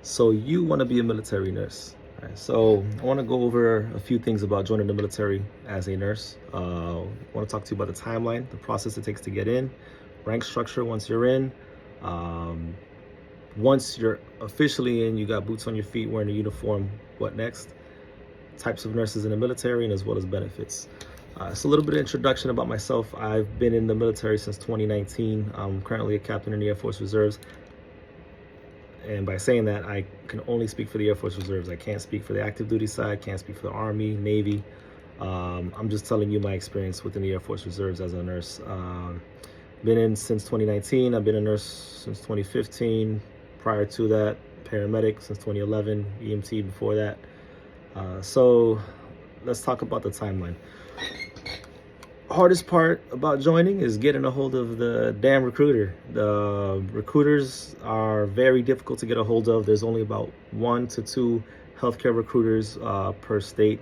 So you want to be a military nurse. Right? So I want to go over a few things about joining the military as a nurse. I want to talk to you about the timeline, the process it takes to get in, rank structure once you're in. Um, Once you're officially in, you got boots on your feet, wearing a uniform. What next? Types of nurses in the military, and as well as benefits. So a little bit of introduction about myself. I've been in the military since 2019. I'm currently a captain in the Air Force Reserves. And by saying that, I can only speak for the Air Force Reserves. I can't speak for the active duty side, can't speak for the Army, Navy. I'm just telling you my experience within the Air Force Reserves as a nurse. Been in since 2019. I've been a nurse since 2015. Prior to that, paramedic since 2011, EMT before that. So let's talk about the timeline. Hardest part about joining is getting a hold of the damn recruiter. The recruiters are very difficult to get a hold of. There's only about 1 to 2 healthcare recruiters per state.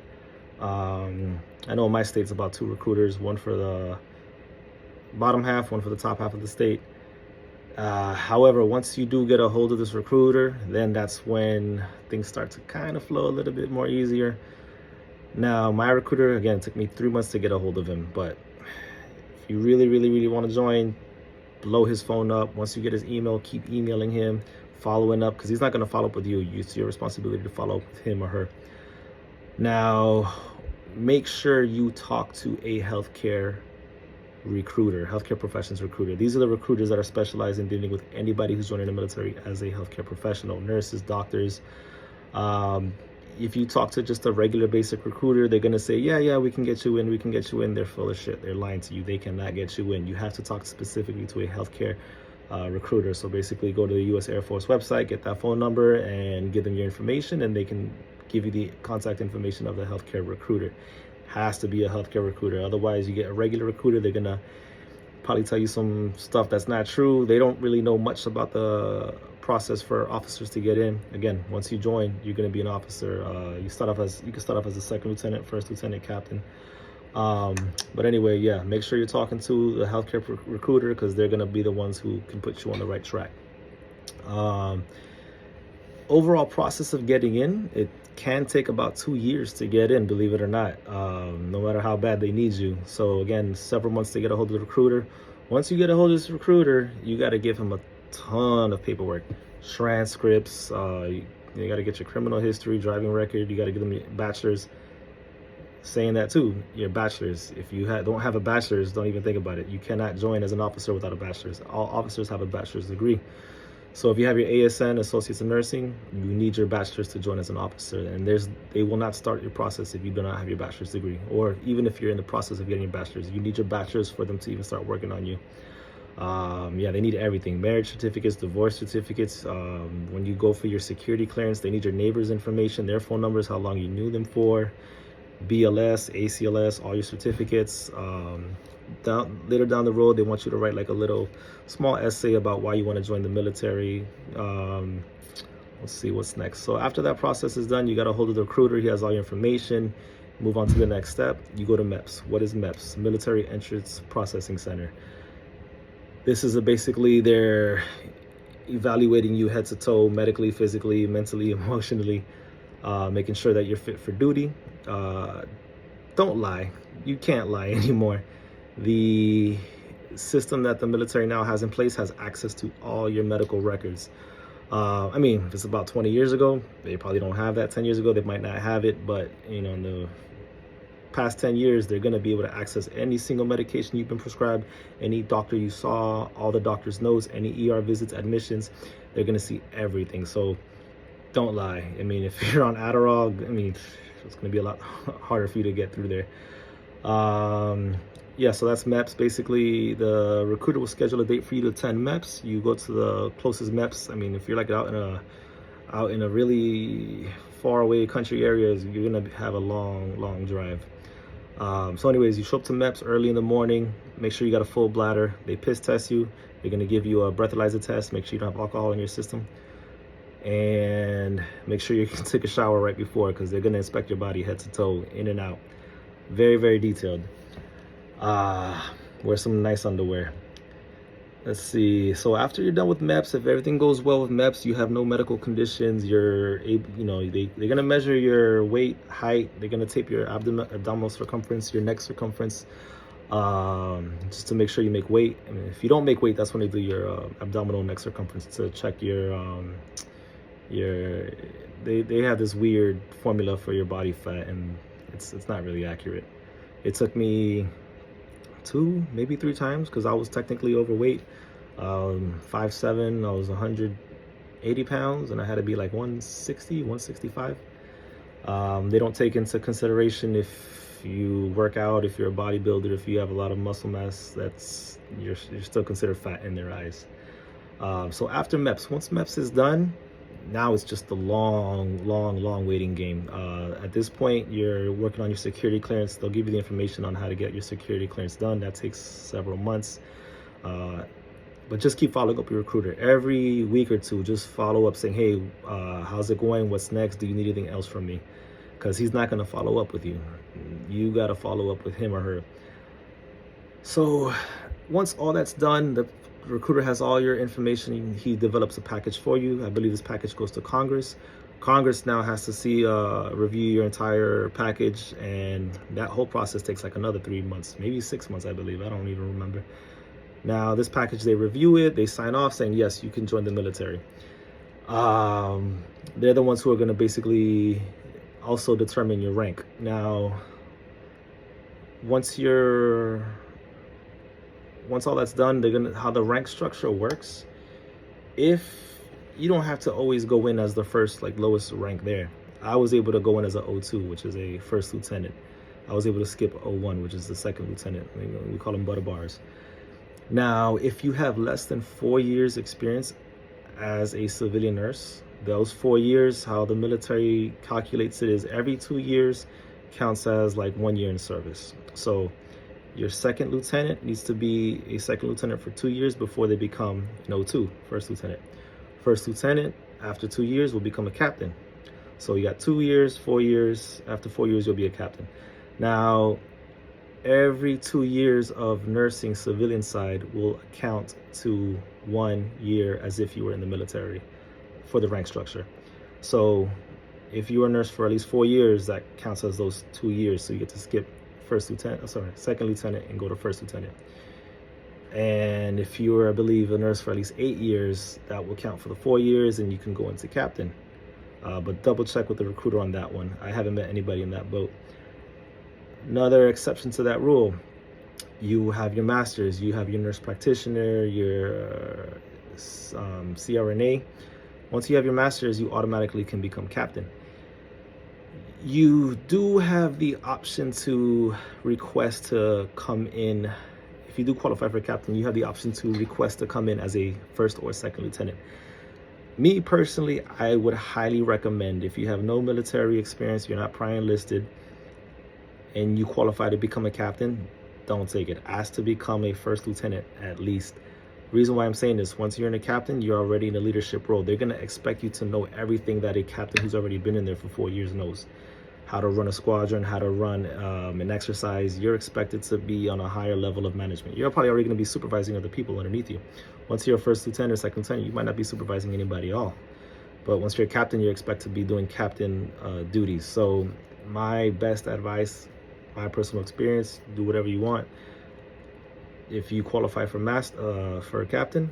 I know in my state's about 2 recruiters, one for the bottom half, one for the top half of the state. However, once you do get a hold of this recruiter, then that's when things start to kind of flow a little bit more easier. Now, my recruiter, again, it took me 3 months to get a hold of him, but if you really want to join, blow his phone up. Once you get his email, keep emailing him, following up, because he's not going to follow up with you. It's your responsibility to follow up with him or her. Now, make sure you talk to a healthcare recruiter, healthcare professions recruiter. These are the recruiters that are specialized in dealing with anybody who's joining the military as a healthcare professional, nurses, doctors. If you talk to just a regular basic recruiter, they're going to say, yeah, we can get you in, we can get you in. They're full of shit. They're lying to you. They cannot get you in. You have to talk specifically to a healthcare recruiter. So basically go to the US Air Force website, get that phone number and give them your information, and they can give you the contact information of the healthcare recruiter. Has to be a healthcare recruiter. Otherwise, you get a regular recruiter, they're going to probably tell you some stuff that's not true. They don't really know much about the process for officers to get in. Again, once you join, you're going to be an officer. You can start off as a second lieutenant, first lieutenant, captain. But anyway, yeah, make sure you're talking to the healthcare recruiter, because they're going to be the ones who can put you on the right track. Overall process of getting in, it can take about 2 years to get in, believe it or not, no matter how bad they need you. So again, several months to get a hold of the recruiter. Once you get a hold of this recruiter, you got to give him a ton of paperwork, transcripts. You got to get your criminal history, driving record. You got to give them your bachelor's. Saying that too, your bachelor's. If you don't have a bachelor's, don't even think about it. You cannot join as an officer without a bachelor's. All officers have a bachelor's degree. So if you have your ASN, Associates in Nursing, you need your bachelor's to join as an officer. And they will not start your process if you do not have your bachelor's degree. Or even if you're in the process of getting your bachelor's, you need your bachelor's for them to even start working on you. They need everything: marriage certificates, divorce certificates. When you go for your security clearance, they need your neighbors' information, their phone numbers, how long you knew them for, BLS, ACLS, all your certificates. Later down the road, they want you to write like a little small essay about why you want to join the military. Let's see what's next. So after that process is done, you got a hold of the recruiter. He has all your information. Move on to the next step. You go to MEPS. What is MEPS? Military Entrance Processing Center. This is basically they're evaluating you head to toe, medically, physically, mentally, emotionally, making sure that you're fit for duty. Don't lie. You can't lie anymore. The system that the military now has in place has access to all your medical records. If it's about 20 years ago, they probably don't have that. 10 years ago, they might not have it, but in the past 10 years, they're going to be able to access any single medication you've been prescribed, any doctor you saw, all the doctor's notes, any ER visits, admissions. They're going to see everything. So don't lie. If you're on Adderall, it's going to be a lot harder for you to get through there. So that's MEPS. Basically, the recruiter will schedule a date for you to attend MEPS. You go to the closest MEPS. If you're like out in a really far away country areas, you're gonna have a long drive. So anyways, you show up to MEPS early in the morning. Make sure you got a full bladder. They piss test you. They're gonna give you a breathalyzer test. Make sure you don't have alcohol in your system. And make sure you can take a shower right before, because they're going to inspect your body head to toe, in and out. Very detailed. Wear some nice underwear. Let's see. So after you're done with MEPS, if everything goes well with MEPS, you have no medical conditions, you're able, they're gonna measure your weight, height, they're gonna tape your abdominal circumference, your neck circumference, just to make sure you make weight. I mean, if you don't make weight, that's when they do your abdominal neck circumference to check your they have this weird formula for your body fat, and it's not really accurate. It took me 2, maybe 3 times because I was technically overweight. 5'7", I was 180 pounds, and I had to be like 160, 165. They don't take into consideration if you work out, if you're a bodybuilder, if you have a lot of muscle mass, that's you're still considered fat in their eyes. So after MEPS, once MEPS is done, now it's just a long waiting game. At this point, you're working on your security clearance. They'll give you the information on how to get your security clearance done. That takes several months. But just keep following up your recruiter. Every week or two, just follow up saying, hey, how's it going? What's next? Do you need anything else from me? Because he's not going to follow up with you. You got to follow up with him or her. So once all that's done, the recruiter has all your information. He develops a package for you. I believe this package goes to Congress. Congress now has to see, review your entire package, and that whole process takes like another 3 months, maybe 6 months, I believe. I don't even remember. Now, this package, they review it, they sign off saying, yes, you can join the military. They're the ones who are going to basically also determine your rank. Now, once all that's done, how the rank structure works, if you don't have to always go in as the first, like lowest rank there. I was able to go in as an O2, which is a first lieutenant. I was able to skip O1, which is the second lieutenant. We call them butter bars. Now, if you have less than 4 years experience as a civilian nurse, those 4 years, how the military calculates it is every 2 years counts as like 1 year in service. So your second lieutenant needs to be a second lieutenant for 2 years before they become an O2, first lieutenant. First lieutenant, after 2 years, will become a captain. So you got 2 years, 4 years. After 4 years, you'll be a captain. Now, every 2 years of nursing civilian side will count to 1 year as if you were in the military for the rank structure. So if you were a nurse for at least 4 years, that counts as those 2 years. So you get to skip second lieutenant and go to first lieutenant. And if you were, I believe, a nurse for at least 8 years, that will count for the 4 years, and you can go into captain. But double check with the recruiter on that one. I haven't met anybody in that boat. Another exception to that rule, you have your master's, you have your nurse practitioner, your CRNA. Once you have your master's, you automatically can become captain. You do have the option to request to come in. If you do qualify for captain, you have the option to request to come in as a first or second lieutenant. Me personally, I would highly recommend, if you have no military experience, you're not prior enlisted, and you qualify to become a captain, don't take it. Ask to become a first lieutenant at least. Reason why I'm saying this, once you're in a captain, you're already in a leadership role. They're gonna expect you to know everything that a captain who's already been in there for 4 years knows. How to run a squadron, how to run an exercise. You're expected to be on a higher level of management. You're probably already gonna be supervising other people underneath you. Once you're a first lieutenant or second lieutenant, you might not be supervising anybody at all. But once you're a captain, you're expected to be doing captain duties. So my best advice, my personal experience, do whatever you want. If you qualify for a captain,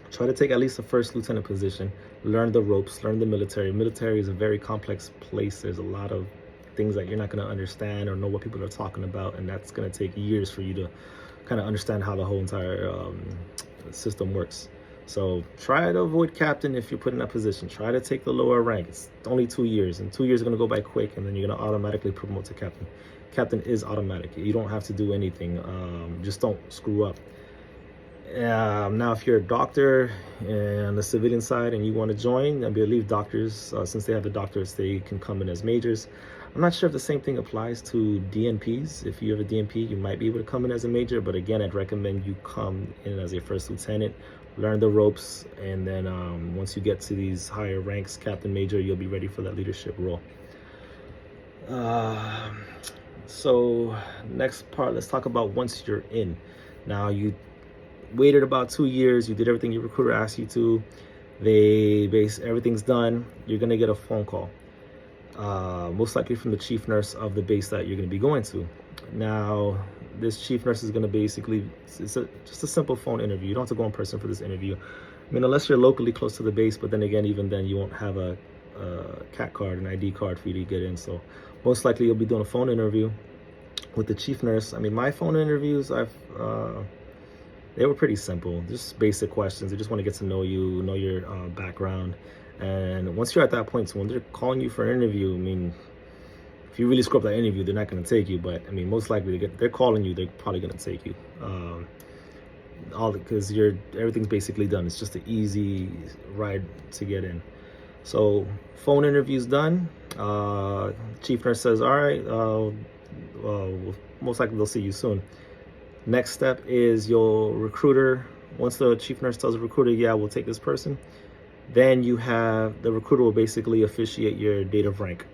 try to take at least a first lieutenant position. Learn the ropes, learn the military. Military is a very complex place. There's a lot of things that you're not going to understand or know what people are talking about, and that's going to take years for you to kind of understand how the whole entire system works. So try to avoid captain if you're put in that position. Try to take the lower rank. It's only 2 years, and 2 years are going to go by quick, and then you're going to automatically promote to captain. Captain is automatic. You don't have to do anything. Just don't screw up. Now, if you're a doctor on the civilian side and you want to join, I believe doctors, since they have the doctorates, they can come in as majors. I'm not sure if the same thing applies to DNPs. If you have a DNP, you might be able to come in as a major, but again, I'd recommend you come in as a first lieutenant, learn the ropes, and then once you get to these higher ranks, captain, major, you'll be ready for that leadership role. So next part, let's talk about once you're in. Now, waited about 2 years, you did everything your recruiter asked you to, everything's done, you're going to get a phone call, most likely from the chief nurse of the base that you're going to be going to. Now, this chief nurse is going to basically, just a simple phone interview. You don't have to go in person for this interview. I mean, unless you're locally close to the base, but then again, even then, you won't have a CAT card, an ID card for you to get in. So most likely you'll be doing a phone interview with the chief nurse. I mean, my phone interviews, they were pretty simple, just basic questions. They just want to get to know you, know your background. And once you're at that point, so when they're calling you for an interview, I mean, if you really screw up that interview, they're not going to take you. But I mean, most likely they're calling you, they're probably going to take you. Because everything's basically done. It's just an easy ride to get in. So phone interview's done. Chief nurse says, all right, most likely they'll see you soon. Next step is your recruiter. Once the chief nurse tells the recruiter, yeah, we'll take this person, then the recruiter will basically officiate your date of rank.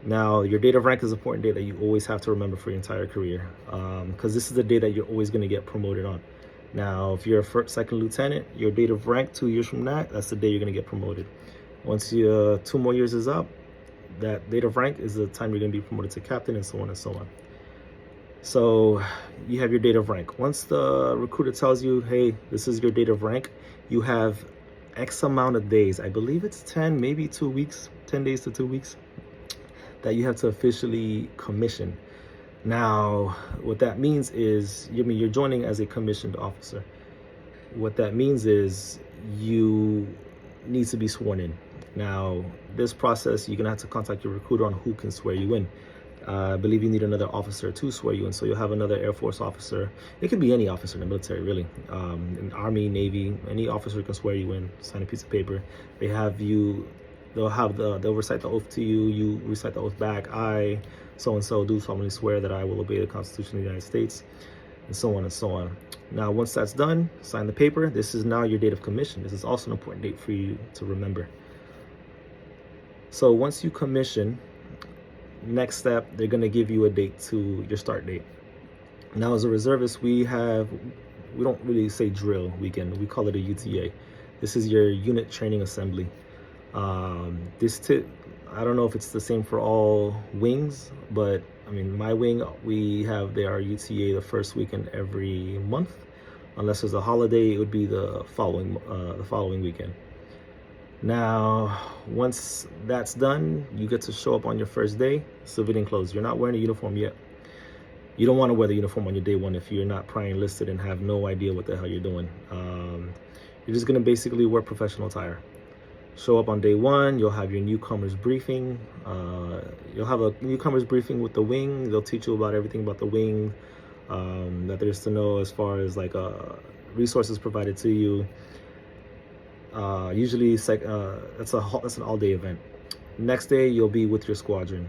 Now, your date of rank is an important date that you always have to remember for your entire career, because this is the day that you're always going to get promoted on. Now, if you're a second lieutenant, your date of rank 2 years from that's the day you're going to get promoted. Once 2 more years is up, that date of rank is the time you're going to be promoted to captain, and so on and so on. So you have your date of rank. Once the recruiter tells you, hey, this is your date of rank, you have X amount of days. I believe it's 10, maybe 2 weeks, 10 days to 2 weeks, that you have to officially commission. Now, what that means is, you're joining as a commissioned officer. What that means is you need to be sworn in. Now, this process, you're gonna have to contact your recruiter on who can swear you in. I believe you need another officer to swear you in. So you'll have another Air Force officer. It could be any officer in the military, really. In Army, Navy, any officer can swear you in, sign a piece of paper. They'll recite the oath to you. You recite the oath back. I, so-and-so, do solemnly swear that I will obey the Constitution of the United States, and so on and so on. Now, once that's done, sign the paper. This is now your date of commission. This is also an important date for you to remember. So once you commission, next step, they're going to give you a date to your start date. Now, as a reservist, we don't really say drill weekend. We call it a UTA. This is your unit training assembly. I don't know if it's the same for all wings, but I mean, my wing, they are UTA the first weekend every month. Unless there's a holiday, it would be the following weekend. Now, once that's done, you get to show up on your first day, civilian clothes. You're not wearing a uniform yet. You don't want to wear the uniform on your day one if you're not prior enlisted and have no idea what the hell you're doing. You're just going to basically wear professional attire. Show up on day one, you'll have your newcomers briefing. You'll have a newcomers briefing with the wing. They'll teach you about everything about the wing that there's to know, as far as like resources provided to you. Usually that's an all-day event. Next day, you'll be with your squadron.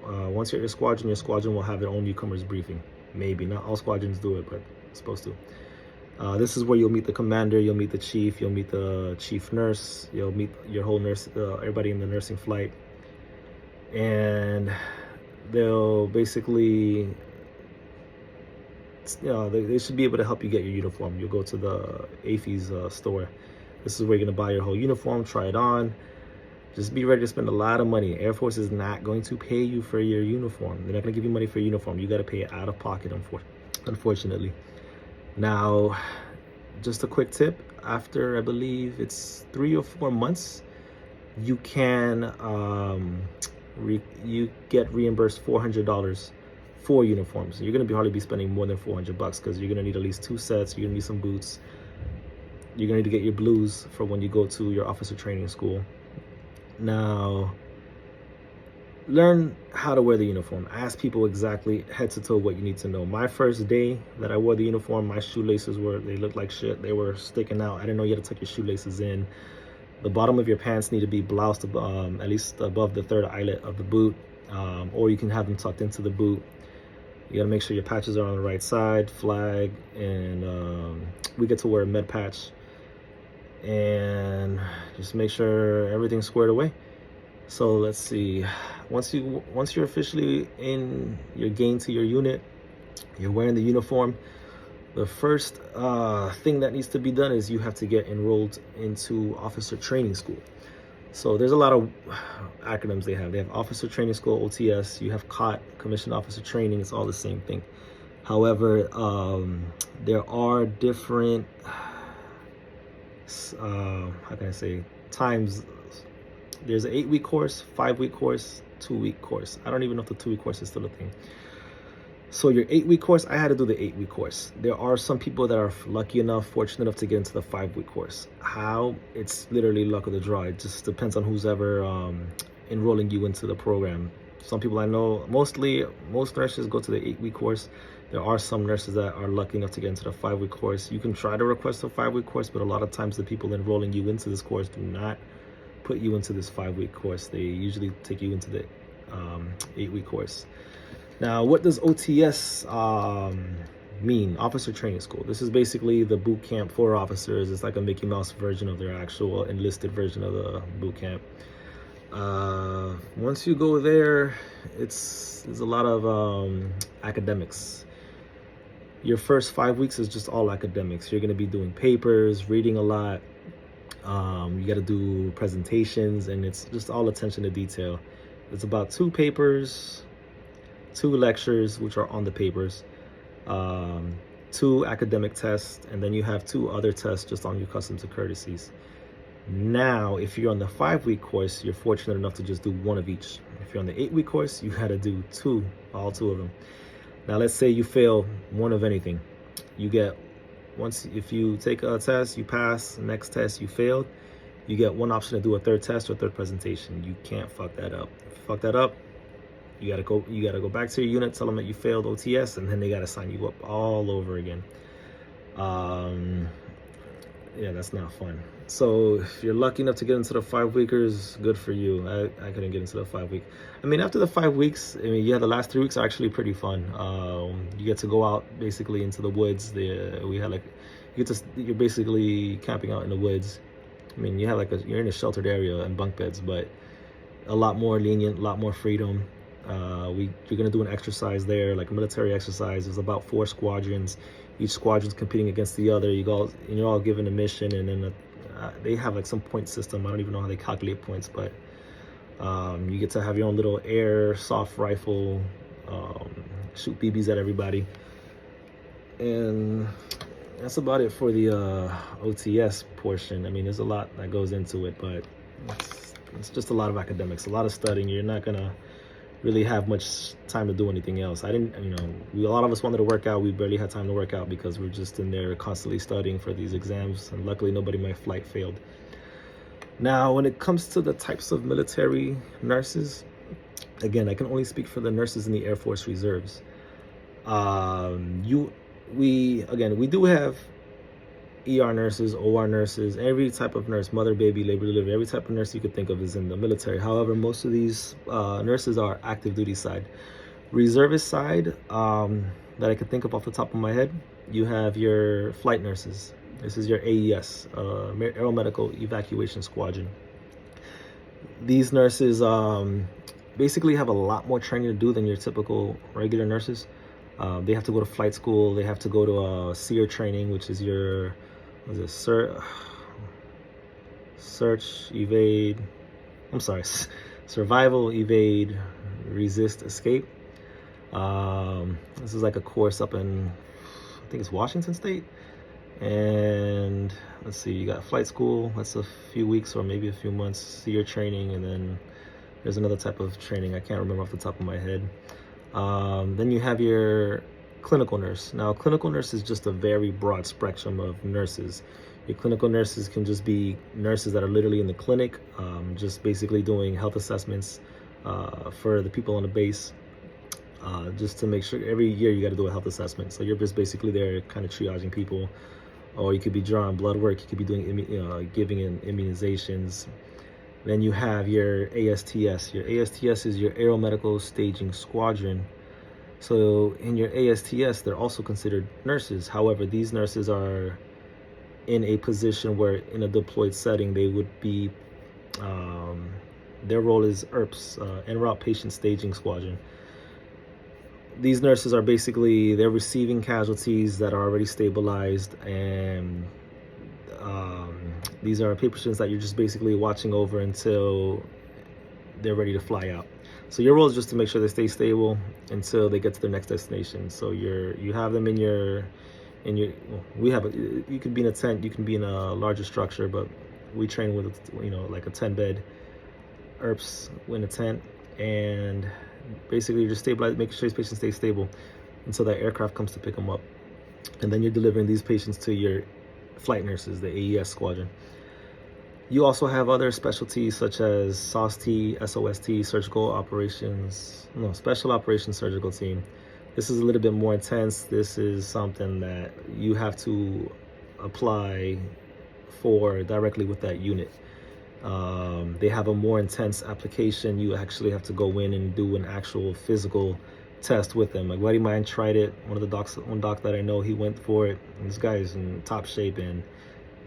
Once you're at your squadron will have their own newcomers briefing. Maybe not all squadrons do it, but it's supposed to. This is where you'll meet the commander, you'll meet the chief, you'll meet the chief nurse, you'll meet your whole nurse, everybody in the nursing flight, and they'll basically, they should be able to help you get your uniform. You'll go to the AFES store. This is where you're going to buy your whole uniform, try it on. Just be ready to spend a lot of money. Air Force is not going to pay you for your uniform. They're not going to give you money for your uniform. You got to pay it out of pocket, unfortunately. Now, just a quick tip. After, I believe it's 3 or 4 months, you can you get reimbursed $400 for uniforms. You're going to hardly be spending more than $400 because you're going to need at least 2 sets. You're going to need some boots. You're going to need to get your blues for when you go to your officer training school. Now, learn how to wear the uniform. Ask people exactly head to toe what you need to know. My first day that I wore the uniform, my shoelaces they looked like shit. They were sticking out. I didn't know you had to tuck your shoelaces in. The bottom of your pants need to be bloused at least above the third eyelet of the boot, or you can have them tucked into the boot. You gotta make sure your patches are on the right side, flag, and we get to wear a med patch. And just make sure everything's squared away. So let's see, once you're officially in, you're gained to your unit, you're wearing the uniform, The first thing that needs to be done is you have to get enrolled into officer training school. So there's a lot of acronyms they have. They have officer training school, OTS. You have COT, commissioned officer training. It's all the same thing. However, there are different, how can I say, times. There's an 8-week course, 5-week course, 2-week course. I don't even know if the 2-week course is still a thing. So your 8-week course, I had to do the 8-week course. There are some people that are lucky enough, fortunate enough to get into the 5-week course. How? It's literally luck of the draw. It just depends on who's ever enrolling you into the program. Some people I know, most nurses go to the 8-week course. There are some nurses that are lucky enough to get into the 5-week course. You can try to request a 5-week course, but a lot of times the people enrolling you into this course do not put you into this 5-week course. They usually take you into the 8-week course. Now, what does OTS mean? Officer Training School. This is basically the boot camp for officers. It's like a Mickey Mouse version of their actual enlisted version of the boot camp. Once you go there, there's a lot of academics. Your first 5 weeks is just all academics. You're going to be doing papers, reading a lot. You got to do presentations, and it's just all attention to detail. It's about 2 papers, 2 lectures, which are on the papers, 2 academic tests, and then you have 2 other tests just on your customs and courtesies. Now, if you're on the 5-week course, you're fortunate enough to just do 1 of each. If you're on the 8-week course, you got to do all 2 of them. Now, let's say you fail 1 of anything. If you take a test, you pass, the next test you failed, you get 1 option to do a 3rd test or 3rd presentation. You can't fuck that up. If you fuck that up, you gotta go back to your unit, tell them that you failed OTS, and then they gotta sign you up all over again. Yeah, that's not fun. So if you're lucky enough to get into the 5-weekers, good for you. I couldn't get into the 5-week. I mean, after the 5 weeks, the last 3 weeks are actually pretty fun. You get to go out basically into the woods. You're basically camping out in the woods. I mean, you're in a sheltered area and bunk beds, but a lot more lenient, a lot more freedom. You're gonna do an exercise there, like a military exercise. There's about 4 squadrons. Each squadron's competing against the other. You're all given a mission, and then they have like some point system. I don't even know how they calculate points, but you get to have your own little airsoft rifle, shoot BBs at everybody, and that's about it for the OTS portion. I mean, there's a lot that goes into it, but it's just a lot of academics, a lot of studying. You're not gonna really have much time to do anything else. A lot of us wanted to work out. We barely had time to work out because we're just in there constantly studying for these exams, and luckily nobody in my flight failed. Now, when it comes to the types of military nurses, again, I can only speak for the nurses in the Air Force Reserves. We do have ER nurses, OR nurses, every type of nurse, mother, baby, labor, delivery, every type of nurse you could think of is in the military. However, most of these nurses are active duty side. Reservist side, that I could think of off the top of my head, you have your flight nurses. This is your AES, Aeromedical Evacuation Squadron. These nurses basically have a lot more training to do than your typical regular nurses. They have to go to flight school. They have to go to SEER training, which is your survival, evade, resist, escape. This is like a course up in, I think it's Washington State. And let's see, you got flight school, that's a few weeks or maybe a few months, SEER training, and then there's another type of training I can't remember off the top of my head. Then you have your clinical nurse. Now, clinical nurse is just a very broad spectrum of nurses. Your clinical nurses can just be nurses that are literally in the clinic, just basically doing health assessments for the people on the base, just to make sure every year you got to do a health assessment. So you're just basically there kind of triaging people, or you could be drawing blood work, you could be doing giving immunizations. Then you have your ASTS. Your ASTS is your Aeromedical Staging Squadron. So in your ASTS, they're also considered nurses. However, these nurses are in a position where in a deployed setting, they would be, their role is ERPS, En Route Patient Staging Squadron. these nurses are basically, they're receiving casualties that are already stabilized, and these are patients that you're just basically watching over until they're ready to fly out. So your role is just to make sure they stay stable until they get to their next destination. So you have them in your well, we have you can be in a tent, you can be in a larger structure, but we train with, you know, like a 10-bed ERPS in a tent, and basically you're just making sure these patients stay stable until that aircraft comes to pick them up, and then you're delivering these patients to your flight nurses, the AES squadron. You also have other specialties such as SOST, SOST, surgical operations, no, special operations surgical team. This is a little bit more intense. This is something that you have to apply for directly with that unit. They have a more intense application. You actually have to go in and do an actual physical test with them. Like, buddy of mine tried it. One doc that I know, he went for it. And this guy is in top shape and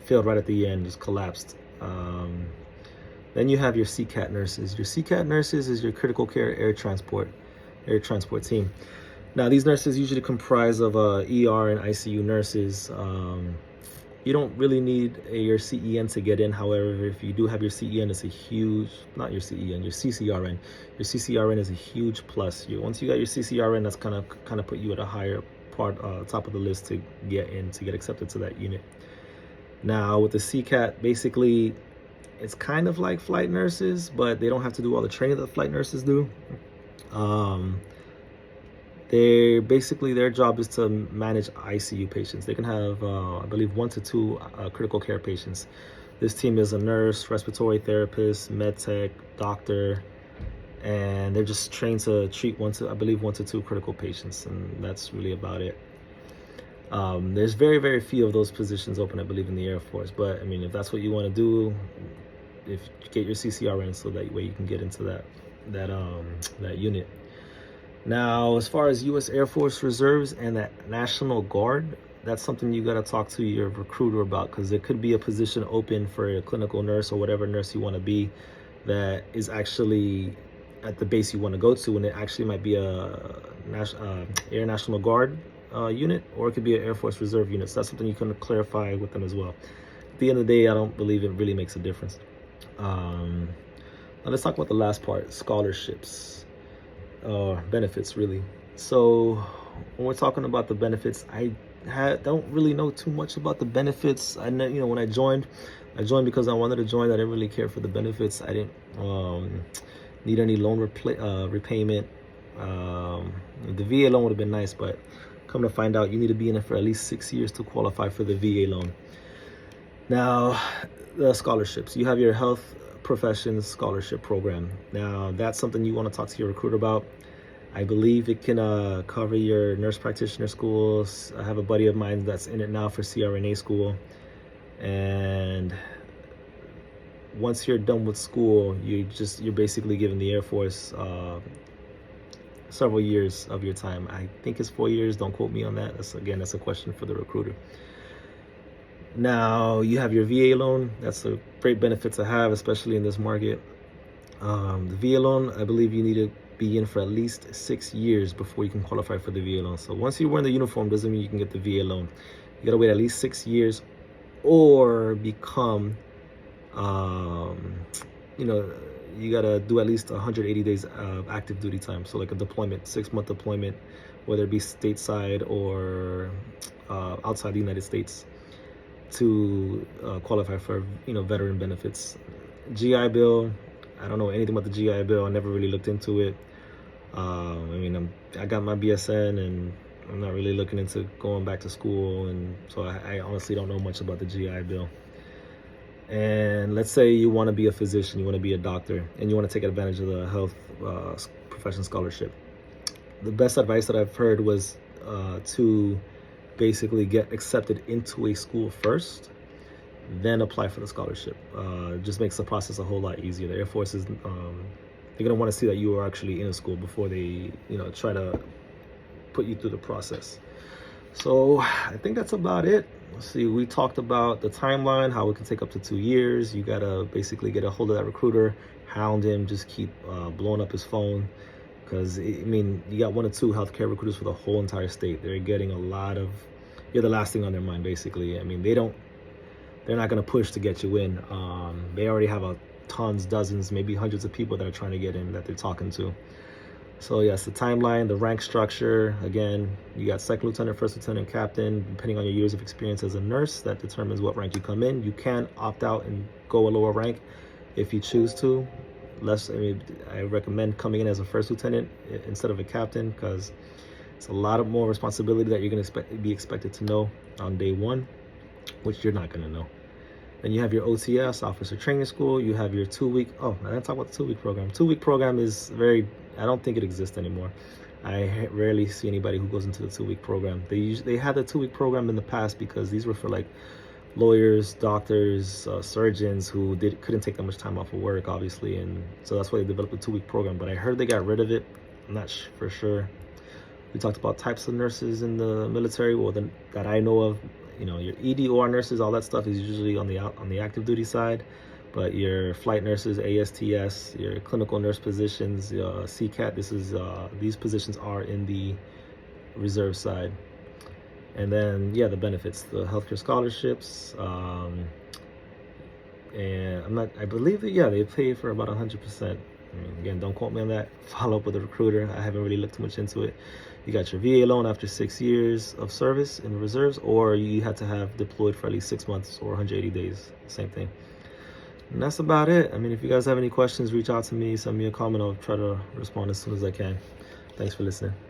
failed right at the end, just collapsed. Then you have your CCAT nurses. Your CCAT nurses is your critical care air transport team. Now, these nurses usually comprise of ER and ICU nurses. You don't really need your CEN to get in. However, if you do have your CEN, it's a huge, not your CEN, your CCRN. Your CCRN is a huge plus. Once you got your CCRN, that's kind of put you at a higher top of the list to get accepted to that unit. Now, with the CCAT, basically, it's kind of like flight nurses, but they don't have to do all the training that flight nurses do. Their job is to manage ICU patients. They can have, I believe, 1 to 2 critical care patients. This team is a nurse, respiratory therapist, med tech, doctor, and they're just trained to treat 1 to 2 critical patients, and that's really about it. There's very, very few of those positions open, I believe, in the Air Force. But I mean, if that's what you want to do, if you get your CCRN, so that way you can get into that unit. Now, as far as U.S. Air Force Reserves and that National Guard, that's something you got to talk to your recruiter about, because there could be a position open for a clinical nurse or whatever nurse you want to be that is actually at the base you want to go to, and it actually might be a Air National Guard unit, or it could be an Air Force Reserve unit. So that's something you can clarify with them as well. At the end of the day, I don't believe it really makes a difference. Now let's talk about the last part, scholarships, benefits, really. So when we're talking about the benefits, I don't really know too much about the benefits. I know, when I joined because I wanted to join. I didn't really care for the benefits. I didn't need any loan repayment. The VA loan would have been nice, but come to find out, you need to be in it for at least 6 years to qualify for the VA loan. Now, the scholarships. You have your health professions scholarship program. Now, that's something you want to talk to your recruiter about. I believe it can cover your nurse practitioner schools. I have a buddy of mine that's in it now for CRNA school. And once you're done with school, you're basically giving the Air Force several years of your time. I think it's 4 years. Don't quote me on that. That's a question for the recruiter. Now, you have your VA loan. That's a great benefit to have, especially in this market. The VA loan, I believe you need to be in for at least 6 years before you can qualify for the VA loan. So once you're wearing the uniform, doesn't mean you can get the VA loan. You gotta wait at least 6 years, or become, you gotta do at least 180 days of active duty time. So like a deployment, 6-month deployment, whether it be stateside or outside the United States, to qualify for veteran benefits. GI Bill, I don't know anything about the GI Bill. I never really looked into it. I got my BSN, and I'm not really looking into going back to school, and so I honestly don't know much about the GI Bill. And let's say you want to be a physician, you want to be a doctor, and you want to take advantage of the health profession scholarship. The best advice that I've heard was to basically get accepted into a school first, then apply for the scholarship. It just makes the process a whole lot easier. The Air Force is, they're gonna want to see that you are actually in a school before they, try to put you through the process. So I think that's about it. Let's see, we talked about the timeline, how it can take up to 2 years. You gotta basically get a hold of that recruiter, hound him, just keep blowing up his phone, Because I mean, you got one or two healthcare recruiters for the whole entire state. They're getting a lot of, you're the last thing on their mind, basically. I mean, they're not going to push to get you in. They already have tons, dozens, maybe hundreds of people that are trying to get in that they're talking to. So yes, the timeline, the rank structure, again, you got second lieutenant, first lieutenant, captain. Depending on your years of experience as a nurse, that determines what rank you come in. You can opt out and go a lower rank if you choose to. I recommend coming in as a first lieutenant instead of a captain, because it's a lot of more responsibility that you're going to be expected to know on day one, which you're not going to know. Then you have your OTS, Officer Training School. You have your 2-week, I didn't talk about the 2-week program. 2-week program is I don't think it exists anymore. I rarely see anybody who goes into the 2-week program. They had the 2-week program in the past because these were for like lawyers, doctors, surgeons who couldn't take that much time off of work, obviously, and so that's why they developed a 2-week program. But I heard they got rid of it. I'm not for sure. We talked about types of nurses in the military. Well, that I know of, your EDOR nurses, all that stuff is usually on the active duty side. But your flight nurses, ASTS, your clinical nurse positions, CCAT, these positions are in the reserve side. And then, the benefits, the healthcare scholarships, and I believe that, they pay for about 100%. I mean, again, don't quote me on that. Follow up with a recruiter. I haven't really looked too much into it. You got your VA loan after 6 years of service in the reserves, or you had to have deployed for at least 6 months or 180 days. Same thing. And that's about it. I mean, if you guys have any questions, reach out to me, send me a comment. I'll try to respond as soon as I can. Thanks for listening.